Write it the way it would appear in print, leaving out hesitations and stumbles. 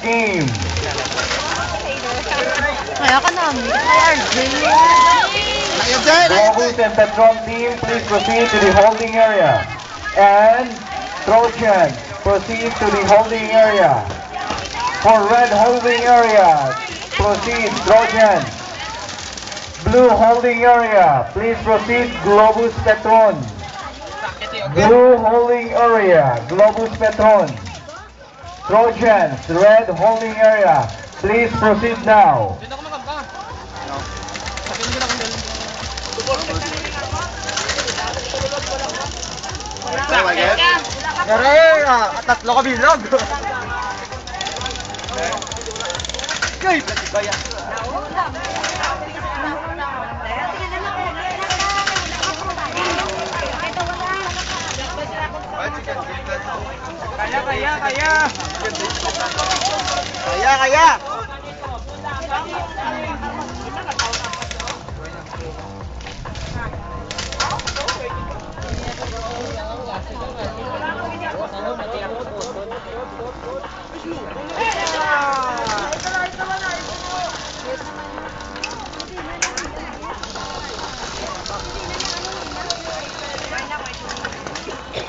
game. Kaya ka namin. Kaya Globus and Petron team, please proceed to the holding area. And Trojan, proceed to the holding area. For red holding area, proceed Trojan. Blue holding area, please proceed Globus Petron. Blue holding area, Globus Petron. Trojans, red holding area, please proceed now. Tatlo ka bilog. Guys,